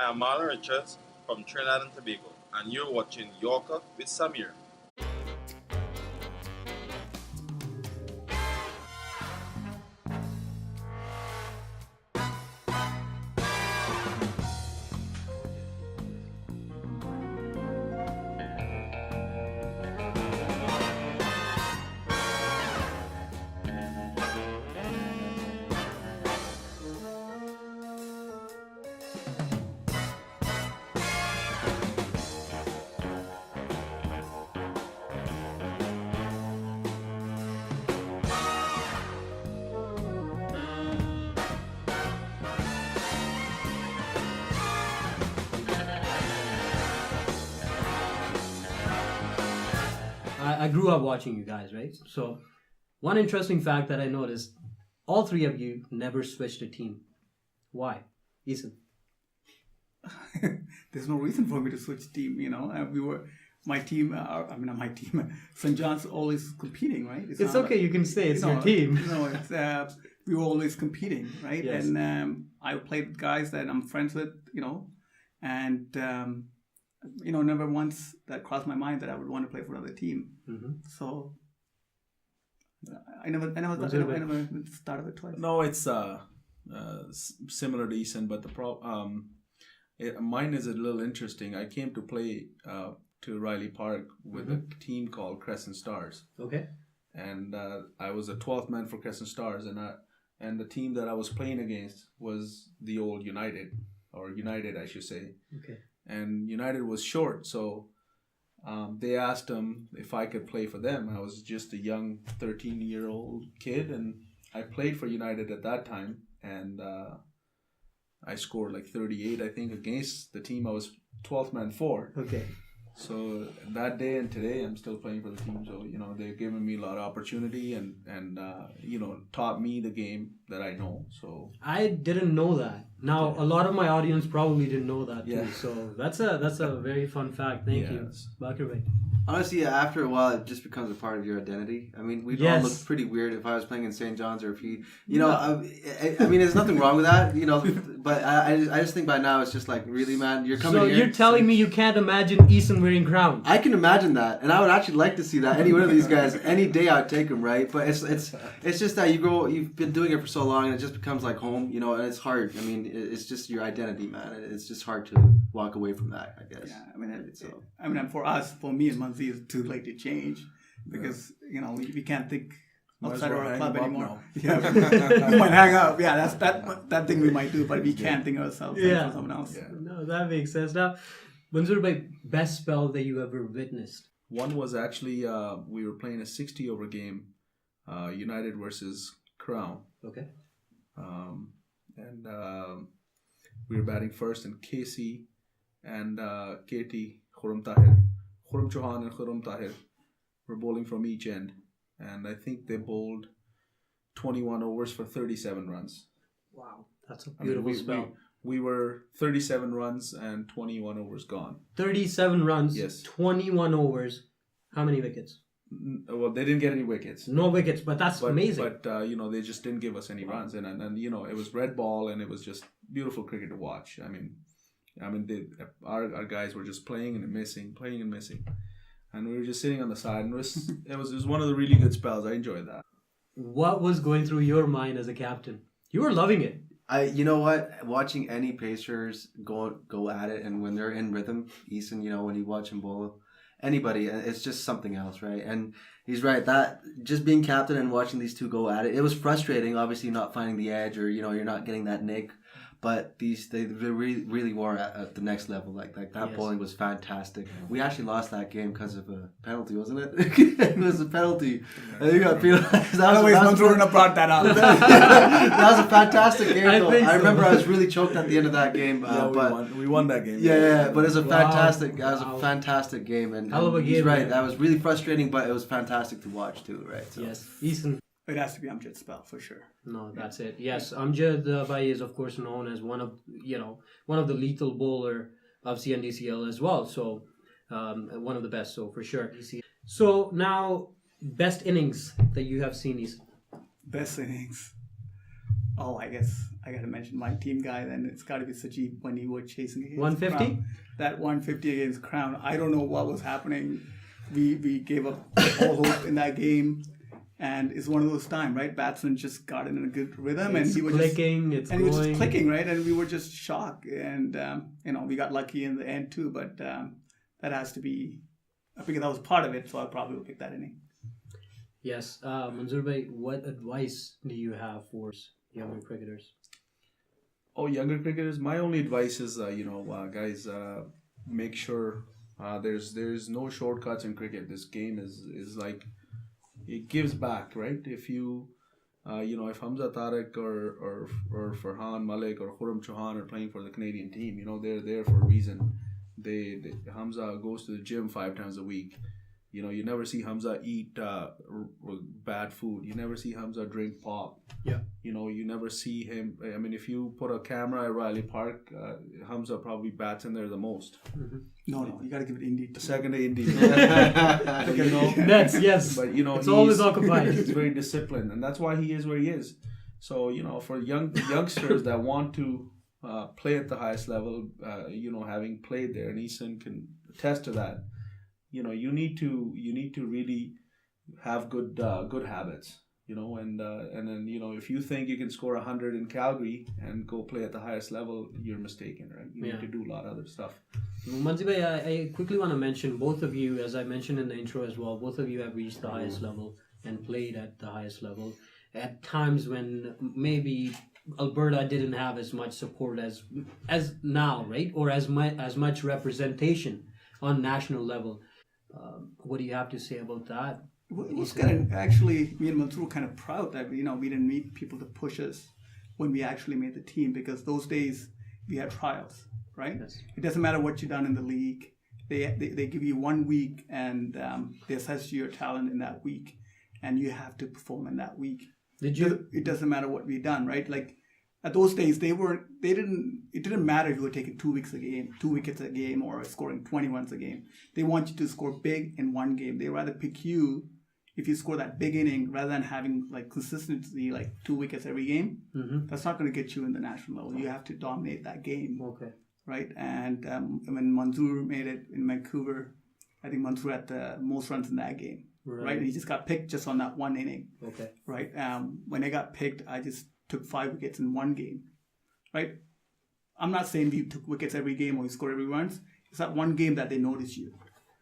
I am Marlon Richards from Trinidad and Tobago, and you're watching Yorker with Samir. I grew up watching you guys, right? So one interesting fact that I noticed, all three of you never switched a team. Why? Ethan. There's no reason for me to switch team, my team, not my team, St. John's always competing, right? It's okay, you can say it's your team. We were always competing, right? Yes. And I played with guys that I'm friends with, and never once that crossed my mind that I would want to play for another team. Mm-hmm. So I never started it twice. No, it's similar to Eason, but mine is a little interesting. I came to play to Riley Park with a team called Crescent Stars. Okay. And I was a 12th man for Crescent Stars, and the team that I was playing against was the old United, or United, I should say. Okay. And United was short, so they asked him if I could play for them. I was just a young 13-year-old kid, and I played for United at that time, and I scored like 38, I think, against the team I was 12th man for. Okay. So that day and today, I'm still playing for the team. So, they've given me a lot of opportunity and taught me the game that I know. So I didn't know that. Now, a lot of my audience probably didn't know that too. Yeah. So that's a very fun fact. Thank you. Bakir bhai. Honestly, after a while, it just becomes a part of your identity. I mean, we'd all look pretty weird if I was playing in St. John's, or if he, I mean, there's nothing wrong with that, but I just think by now it's just like, really, man, you're coming here. So you're telling me you can't imagine Eason wearing crown? I can imagine that, and I would actually like to see that. Any one of these guys, any day I'd take them, right? But it's just that you've been doing it for so long, and it just becomes like home, and it's hard. I mean, it's just your identity, man. It's just hard to walk away from that, I guess. Yeah, for me and Muncie, it's too late to change because we can't think outside our club anymore. Yeah, we might hang up. Yeah, that's that thing we might do, but we can't think of ourselves for someone else. Yeah. No, that makes sense. Now, Manzoor bhai, best spell that you ever witnessed? one was actually we were playing a 60-over game, United versus Crown. Okay. And we were batting first, and Casey and Katie Khurram Chauhan and Khurram Tahir were bowling from each end, and I think they bowled 21 overs for 37 runs. Wow, that's a beautiful spell. We were 37 runs and 21 overs gone. 37 runs, yes. 21 overs. How many wickets? Well, they didn't get any wickets. No wickets, but that's amazing. But they just didn't give us any runs, and it was red ball, and it was just beautiful cricket to watch. I mean, our guys were just playing and missing, and we were just sitting on the side, and it was one of the really good spells. I enjoyed that. What was going through your mind as a captain? You were loving it. You know what? Watching any Pacers go at it, and when they're in rhythm, Eason, when you watch him bowl, anybody, it's just something else, right? And he's right, that just being captain and watching these two go at it, it was frustrating, obviously not finding the edge, or you're not getting that nick. But they really were at the next level. Like that yes. Bowling was fantastic. We actually lost that game because of a penalty, wasn't it? It was a penalty. I think got penalized. Manzoor brought that up. That was a fantastic game, though. I remember I was really choked at the end of that game. We won that game. Yeah. But it was a fantastic game, and he's right. That was really frustrating, but it was fantastic to watch too, right? So. Yes, Eason. It has to be Amjad's spell for sure. No, that's it. Yes, Amjad bhai is of course known as one of the lethal bowler of C&DCL as well. So one of the best. So for sure. So now, best innings that you have seen, Eason. Best innings. Oh, I guess I gotta mention my team guy. Then it's got to be Sajid when he was chasing against 150. Crown. That 150 against Crown. I don't know what was happening. We gave up all hope in that game, and it's one of those times, right? Batsman just got in a good rhythm, and he was clicking. and he was just clicking, right? And we were just shocked, and we got lucky in the end too. But that has to be. I think that was part of it, so I probably will pick that inning. Yes, Manzoor bhai, what advice do you have for younger cricketers? Oh, younger cricketers. My only advice is, guys, make sure there's no shortcuts in cricket. This game is like it gives back, right? If you, if Hamza Tariq or Farhan Malik or Khurram Chauhan are playing for the Canadian team, they're there for a reason. Hamza goes to the gym 5 times a week. You never see Hamza eat bad food. You never see Hamza drink pop. Yeah. You never see him. I mean, if you put a camera at Riley Park, Hamza probably bats in there the most. Mm-hmm. No, you got to give it Indy. The second to Indy. That's yes. But it's always occupied. He's very disciplined, and that's why he is where he is. So for youngsters that want to play at the highest level, having played there, and Eason can attest to that. You need to really have good habits, and then if you think you can score 100 in Calgary and go play at the highest level, you're mistaken, right? You need to do a lot of other stuff. Manzi bhai, I quickly want to mention both of you, as I mentioned in the intro as well. Both of you have reached the highest level and played at the highest level at times when maybe Alberta didn't have as much support as now, right? Or as much representation on national level. What do you have to say about that? It was kind of actually, me and Mansoor were kind of proud that we didn't need people to push us when we actually made the team, because those days we had trials, right? Yes. It doesn't matter what you've done in the league. They give you 1 week and they assess your talent in that week, and you have to perform in that week. It doesn't matter what we've done, right? Like at those days, it didn't matter if you were taking 2 wickets a game, or scoring 20 runs a game. They want you to score big in one game. They rather pick you if you score that big inning rather than having like consistency, like 2 wickets every game. Mm-hmm. That's not going to get you in the national level. You have to dominate that game. Okay. Right? And when Manzoor made it in Vancouver, I think Manzoor had the most runs in that game. Right? And he just got picked just on that one inning. Okay. Right? When I got picked, I just took 5 wickets in one game, right? I'm not saying we took wickets every game or we scored every runs. It's that one game that they notice you.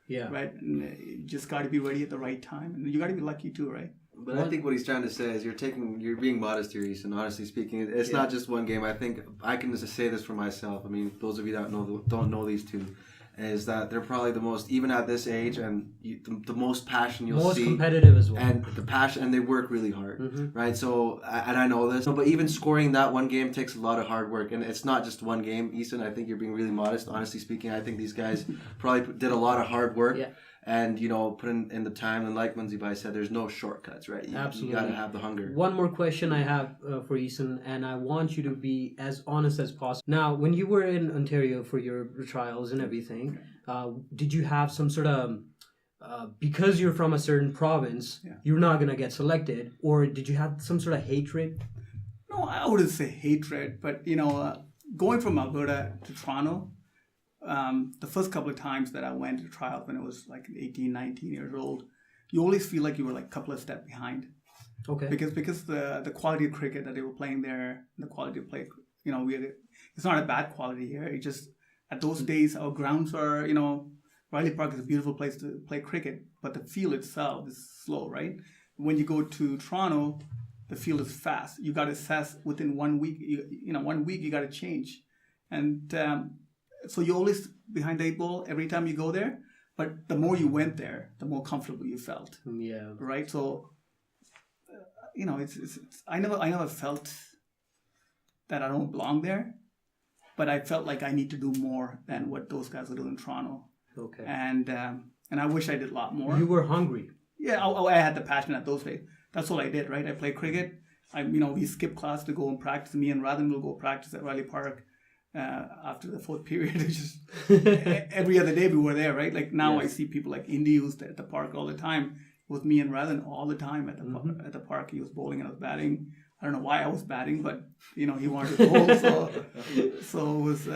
Yeah. Right? And you just got to be ready at the right time. And you got to be lucky too, right? But I think what he's trying to say is you're being modest here, Easton. Honestly speaking, it's not just one game. I think I can just say this for myself. I mean, those of you that don't know these two, is that they're probably the most, even at this age, and the most passion you'll see. Most competitive as well. And the passion, and they work really hard, right? So, and I know this, but even scoring that one game takes a lot of hard work, and it's not just one game. Easton, I think you're being really modest. Honestly speaking, I think these guys probably did a lot of hard work. Yeah. And, put in the time, and like Manzi Bhai said, there's no shortcuts, right? Absolutely. You got to have the hunger. One more question I have for Eason, and I want you to be as honest as possible. Now, when you were in Ontario for your trials and everything, did you have some sort of, because you're from a certain province, you're not going to get selected, or did you have some sort of hatred? No, I wouldn't say hatred, but, going from Alberta to Toronto, the first couple of times that I went to trials when I was like 18, 19 years old, you always feel like you were like a couple of steps behind. Okay. Because the quality of cricket that they were playing there, the quality of play, it's not a bad quality here. It just, at those days, our grounds are, Riley Park is a beautiful place to play cricket, but the field itself is slow, right? When you go to Toronto, the field is fast. You got to assess within 1 week. 1 week you got to change, and so you're always behind the 8 ball every time you go there. But the more you went there, the more comfortable you felt. Yeah. Right. So, it's I never felt that I don't belong there, but I felt like I need to do more than what those guys are doing in Toronto. Okay. And I wish I did a lot more. You were hungry. Yeah, I had the passion at those days. That's all I did, right? I played cricket. We skipped class to go and practice. Me and Radhan will go practice at Riley Park after the 4th period. It's just every other day we were there, right? Like now I see people like Indy who's at the park all the time. With me and Radhan all the time at the park. He was bowling and I was batting. I don't know why I was batting, but he wanted to bowl, so it was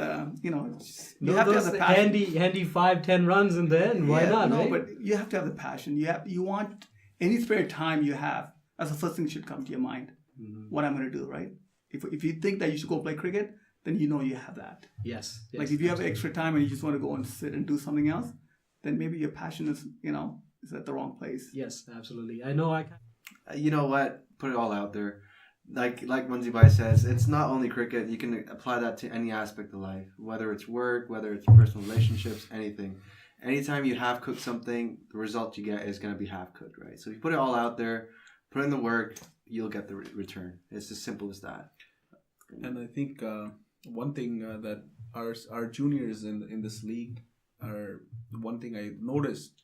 you have to have the passion. handy 5-10 runs in the end. Why not? No, right? but you have to have the passion. You want any spare time you have. That's the first thing that should come to your mind. What I'm going to do, right? If you think that you should go play cricket, then you have that. Yes. Like if you have extra time and you just want to go and sit and do something else, then maybe your passion is is at the wrong place. Yes, absolutely. I know. You know what? Put it all out there. Like Munzi Bhai says, it's not only cricket. You can apply that to any aspect of life, whether it's work, whether it's personal relationships, anything. Anytime you half cook something, the result you get is going to be half cooked, right? So if you put it all out there, put in the work, you'll get the return. It's as simple as that. And I think one thing that our juniors in this league are, one thing I noticed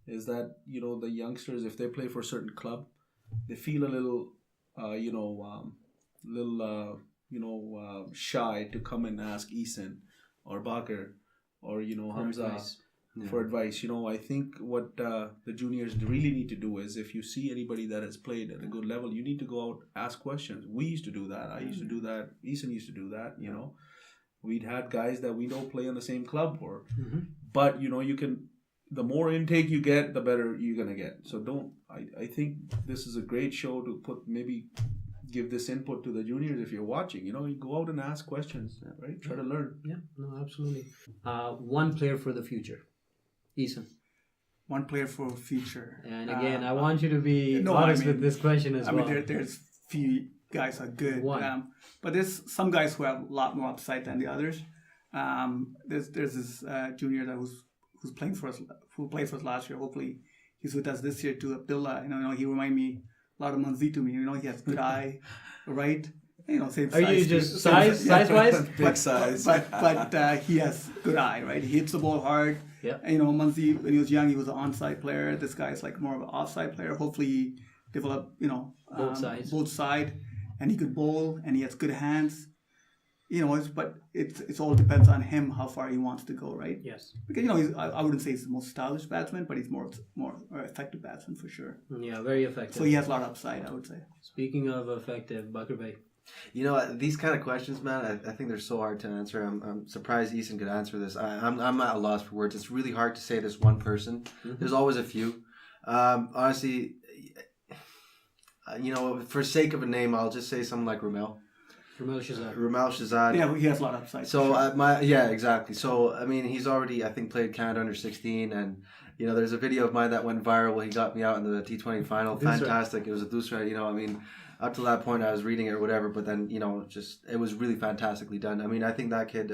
is that the youngsters, if they play for a certain club, they feel a little shy to come and ask Eason or Bakar or Hamza for advice. I think what the juniors really need to do is, if you see anybody that has played at a good level, you need to go out, ask questions. We used to do that. I used to do that. Eason used to do that. We'd had guys that we know play on the same club, but you can. The more intake you get, the better you're gonna get. So I think this is a great show to give this input to the juniors. If you're watching, you go out and ask questions, right? Try to learn. Yeah, no, absolutely. One player for the future, Eason. One player for the future. And again, I want you to be honest with this question as well. There's few guys are good, but there's some guys who have a lot more upside than the others. There's this junior that who's playing for us, who played for us last year. Hopefully, he's with us this year too. Abdullah, he reminded me a lot of Manzi to me. He has good eye, right? Same Are size. you just size-wise? Big size. But he has good eye, right? He hits the ball hard. Yeah. Manzi, when he was young, he was an onside player. This guy is like more of an offside player. Hopefully, he developed, both side, and he could bowl, and he has good hands. But it's all depends on him how far he wants to go, right? Yes. Because I wouldn't say he's the most stylish batsman, but he's more effective batsman for sure. Yeah, very effective. So he has a lot of upside, I would say. Speaking of effective, Bakar Bhai. These kind of questions, man, I think they're so hard to answer. I'm surprised Eason could answer this. I'm at a loss for words. It's really hard to say this one person. There's always a few. Honestly, for sake of a name, I'll just say someone like Ramel Shahzad. Yeah, he has a lot of upside. So exactly. So he's already, I think, played Canada under 16, and there's a video of mine that went viral. He got me out in the T20 final. Fantastic. It was a Dusra. Up to that point I was reading it or whatever, but then it was really fantastically done. I think that kid,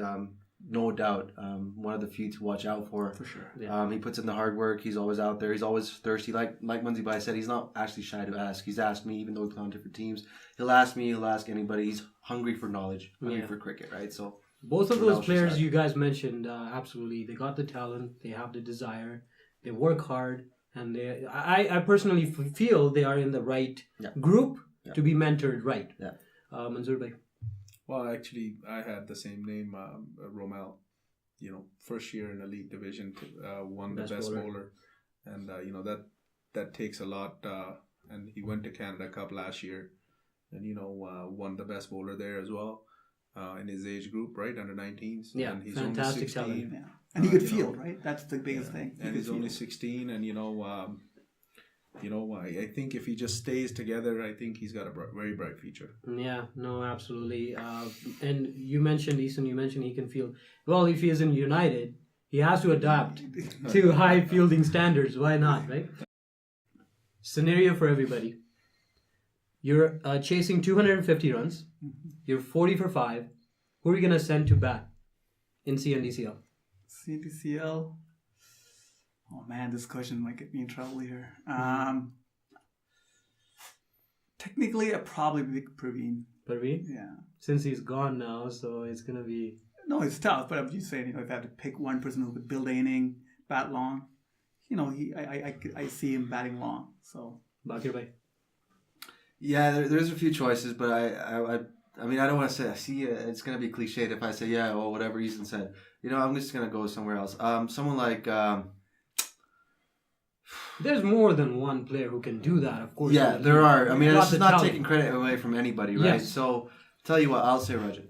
no doubt, one of the few to watch out for. For sure. Yeah. He puts in the hard work. He's always out there. He's always thirsty. Like Munzi Bhai said, he's not actually shy to ask. He's asked me, even though we play on different teams. He'll ask me. He'll ask anybody. He's hungry for knowledge, hungry for cricket, right? So both of those players you guys mentioned, absolutely, they got the talent. They have the desire. They work hard, and I personally feel they are in the right group to be mentored, right? Yeah. Manzoor Bhai. Well, actually, I had the same name, Romel. First year in elite division, won the best bowler. And that takes a lot. And he went to Canada Cup last year, and won the best bowler there as well, in his age group, right, under 19s. Yeah, and he's fantastic only 16. talent. Yeah. And he could field, right? That's the biggest thing. And he's only 16, and I think if he just stays together, I think he's got a very bright future. Yeah, no, absolutely. And you mentioned, Eason, he can field. Well, if he is in United, he has to adapt to high fielding standards. Why not, right? Scenario for everybody. You're chasing 250 runs. You're 40 for 5. Who are you going to send to bat in C&DCL? C&DCL? Oh man, this question might get me in trouble here. Technically, I'd probably pick Praveen. Praveen? Yeah. Since he's gone now, so it's going to be... No, it's tough, but I'm just saying, if I had to pick one person who could build the inning, bat long, I see him batting long, so... Bakar Bhai. Yeah, there's a few choices, but I don't want to say. I see it's gonna be cliched if I say or whatever Eason said. I'm just gonna go somewhere else. Someone like There's more than one player who can do that, of course. Yeah, there are. I mean, Got this the is not talent. taking credit away from anybody, right? Yes. So, tell you what, I'll say Rajat.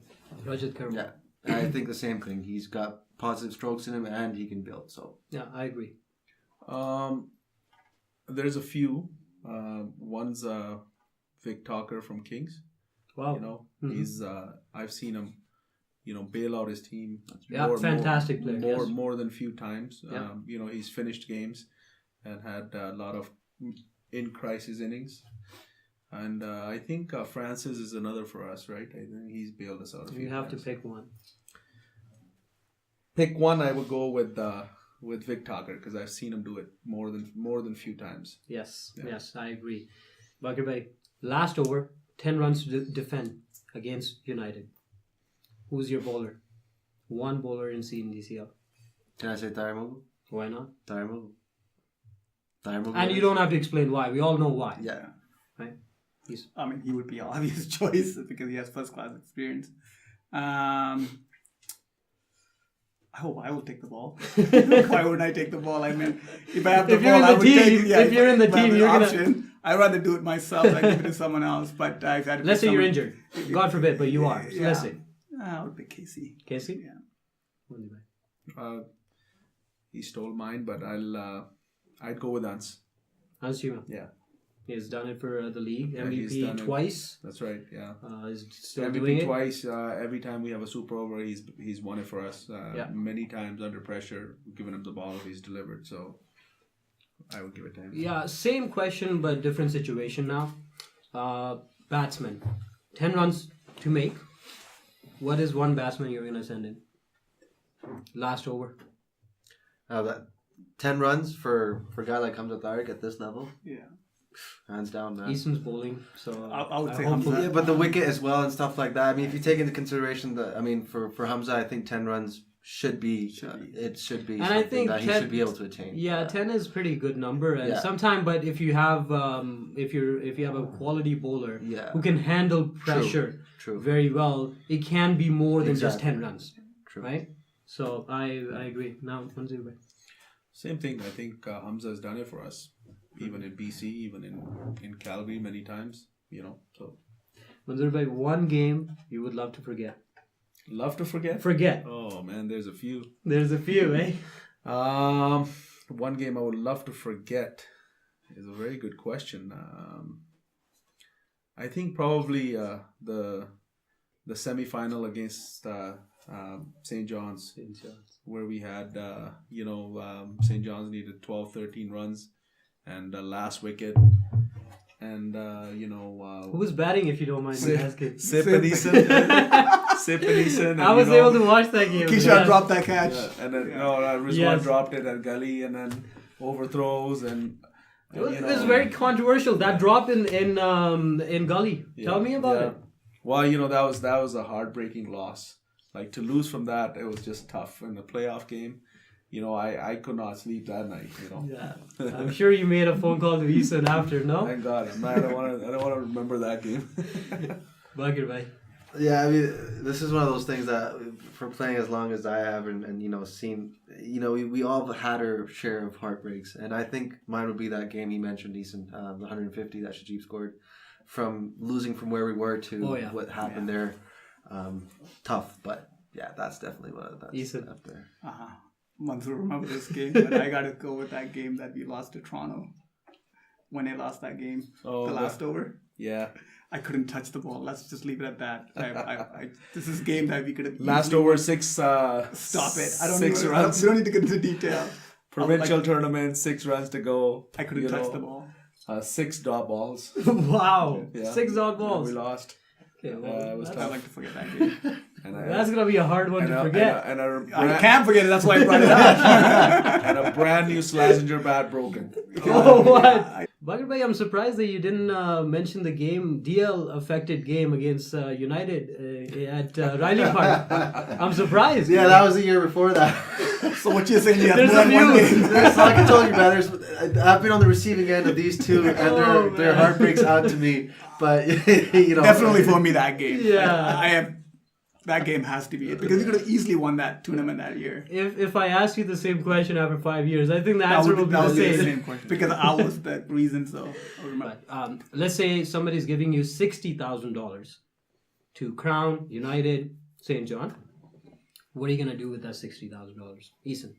Rajat Karma. Yeah, I think the same thing. He's got positive strokes in him, and he can build. So, Yeah, I agree. There's a few. One's Vic Talker from Kings. Wow. You know, he's I've seen him, bail out his team. Yeah, fantastic player, yes. More than few times. Yeah. He's finished games and had a lot of in crisis innings. And I think Francis is another for us, right? I think he's bailed us out a few You have times. to pick one. Pick one. I would go with Vic Talker because I've seen him do it more than few times. Yes, Yeah. yes, I agree. Bakir Bhai, last over, 10 runs to defend against United. Who's your bowler? One bowler in C&DCL. can I say Taramogu? Why not? Taramogu. Taramogu. And you don't have to explain why. We all know why. Yeah. Right? I mean, he would be an obvious choice because he has first class experience. I will take the ball. Why wouldn't I take the ball? I mean, if I have the If you're ball, in I the would team- take it. Yeah, if you're in the if I have team, an you're gonna- option, I'd rather do it myself than give it to someone else. But I've had to Let's pick say you're someone- injured. God forbid, but you are. So Yeah. let's say. I would pick Casey. Casey? Yeah. He stole mine, but I'd go with Ants. Hans Zimmer. Yeah, He's done it for the league. Yeah, he's done MVP it. twice. that's right. Yeah. He's still MVP doing it. twice. Every time we have a super over, he's won it for us. Yeah. Many times under pressure, giving him the ball, he's delivered. So I would give it to him. Yeah, same question but different situation now. Batsman, 10 runs to make. What is one batsman you're gonna send in? Last over. That 10 runs for a guy like Hamza Tariq at this level, Yeah. hands down, man. Easton's bowling, so I would say hopefully- Hamza. Yeah, but the wicket as well and stuff like that. I mean, if you take into consideration for Hamza, I think 10 runs should be. It should be And I something think that he 10 should be able to attain. Yeah, 10 is pretty good number, and Yeah. sometime. But if you have if you have a quality bowler Yeah. who can handle pressure True. very well, it can be more than just Exactly. 10 runs, True. right? So I agree. Now, Manzoor. Same thing. I think Hamza has done it for us, even in BC, even in Calgary, many times. So Manzoor bhai, one game you would love to forget. love to forget. Forget. Oh man, there's a few. There's a few, eh? One game I would love to forget is a very good question. I think probably the semi-final against St. John's, where we had St. John's needed 12, 13 runs, and last wicket, and Who was batting, if you don't mind me asking? Sip and Eason. I was able to watch that game. Kishore Yeah. dropped that catch. Yeah, and then Rizwan Yes. dropped it at gully, and then overthrows and. It was very controversial. That drop in Gully. Tell me about it. Well, that was a heartbreaking loss. Like, to lose from that, it was just tough. In the playoff game, I could not sleep that night. Yeah, I'm sure you made a phone call to Eason after. No, Thank God. I don't want to remember that game. Bakir bhai. Yeah, I mean, this is one of those things that, for playing as long as I have and seen, we all had our share of heartbreaks. And I think mine would be that game he mentioned, Eason, the 150 that Shajib scored, from losing from where we were to what happened there. Tough, but yeah, that's definitely that's Eason. up there. Mansoor remember this game, but I got to go with that game that we lost to Toronto. When they lost that game, the last over. Yeah. I couldn't touch the ball. Let's just leave it at that. This is a game that we could have Last over 6. Stop it! I don't 6 even, runs. We don't need to get into detail. Provincial tournament, 6 runs to go. I couldn't touch the ball. 6 dot balls. Wow, Yeah. 6 odd balls. We lost. Okay, well, It was I tough. like to forget that game. that's gonna be a hard one to forget. I can't forget it. That's why I brought it up. And a brand new Slazenger bat broken. Oh, what? Bakir bhai, I'm surprised that you didn't mention the game, DL affected game against United at Riley Park. I'm surprised. Yeah, that was the year before that. So what you're saying? You have There's more a than one few. game. Like I told you, man, I've been on the receiving end of these two, and their heartbreaks out to me. But Definitely for me that game. Yeah. I have. That game has to be it because you could have easily won that tournament that year. If I ask you the same question after 5 years, I think the answer will be That the would be the same. same question because I was the reason. So I remember. But let's say somebody's giving you $60,000 to crown United St. John. What are you gonna do with that $60,000, Eason?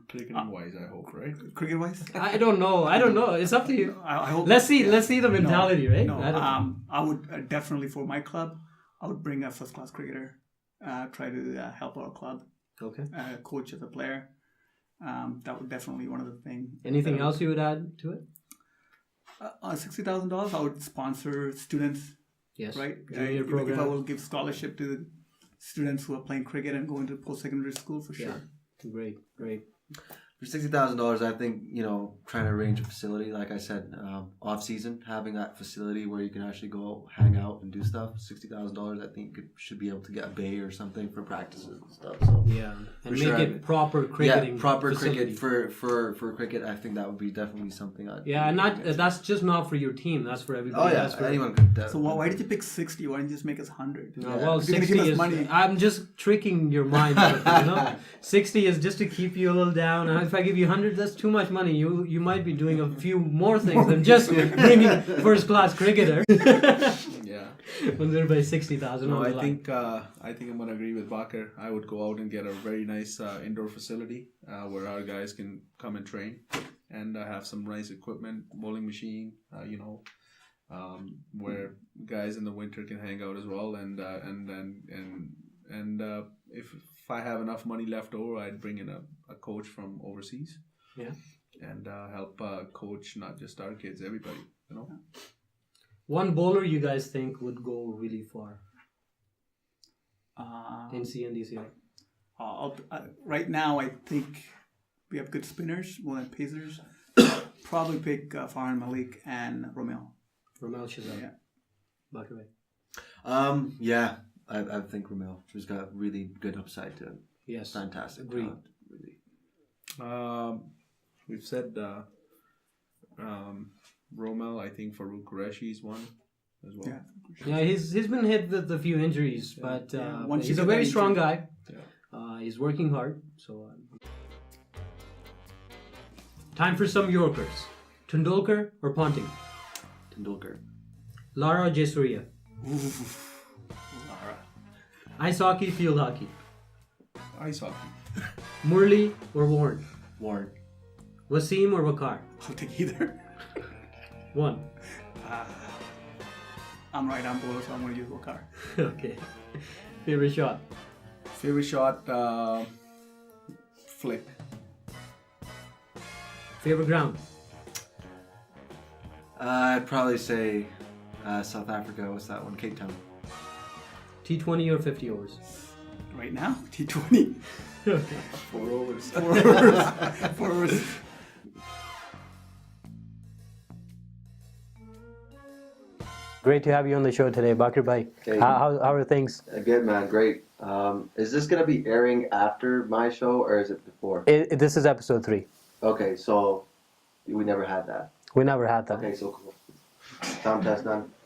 Cricketing wise, I hope, right? Cricket wise, I don't know. It's up to you. I hope. Let's see the mentality, right? No, I don't know. I would definitely for my club, I would bring a first class cricketer, try to help our club, Okay. coach as a player. That would definitely be one of the things. Anything else you would add to it? $60,000, I would sponsor students. Yes. Right. Junior If program. I will give scholarship to students who are playing cricket and going to post-secondary school for sure. Great. For $60,000, I think, trying to arrange a facility, like I said, off season, having that facility where you can actually go hang out and do stuff. $60,000, I think should be able to get a bay or something for practices and stuff. So Yeah, and make sure, it proper cricketing. yeah, proper facility. cricket for cricket. I think that would be definitely something. Yeah, and that's just not for your team. That's for everybody. Oh yeah, That's for, anyone could. So why did you pick 60? Why didn't you just make us 100? No, Yeah. well, If you're gonna 60 give us is. money. I'm just tricking your mind. 60 is just to keep you a little down. And if I give you 100, that's too much money. You might be doing a few more things than just bringing first class cricketer. Yeah. When they're by 60,000. No, I think I'm gonna agree with Bakar. I would go out and get a very nice indoor facility where our guys can come and train, and have some nice equipment, bowling machine, where guys in the winter can hang out as well, and if I have enough money left over, I'd bring in a coach from overseas. Yeah. And help coach not just our kids, everybody. One bowler you guys think would go really far in C&DCL? Right now, I think we have good spinners more than pacers. Probably pick Farhan Malik and Romel. Romel Shazam. Yeah. Bakar. Yeah, I think Romel. He's got really good upside to him. Yes. Fantastic. Agreed. talent, really. We've said Romel. I think Farouk Qureshi is one as well. Yeah. Yeah, he's been hit with a few injuries, but Once you he's a get very that strong injury- guy. He's working hard. So, time for some Yorkers. Tendulkar or Ponting? Tendulkar. Lara or Jayasuriya? Lara. Ice hockey, field hockey. Ice hockey. Murli or Warren? Warren. Wasim or Wakar? I'll take either. One. I'm right on bowler, so I'm going to use Wakar. Okay. Favorite shot? Favorite shot, flick. Favorite ground? I'd probably say South Africa. What's that one? Cape Town. T20 or 50 overs? Right now, T20. 4 overs. 4 hours. 4 hours. Great to have you on the show today, Bakar Bhai. Hey. How are things? Good, man. Great. Is this going to be airing after my show or is it before? This is episode 3. Okay, so we never had that. We never had that. Okay, so cool. Sound test done.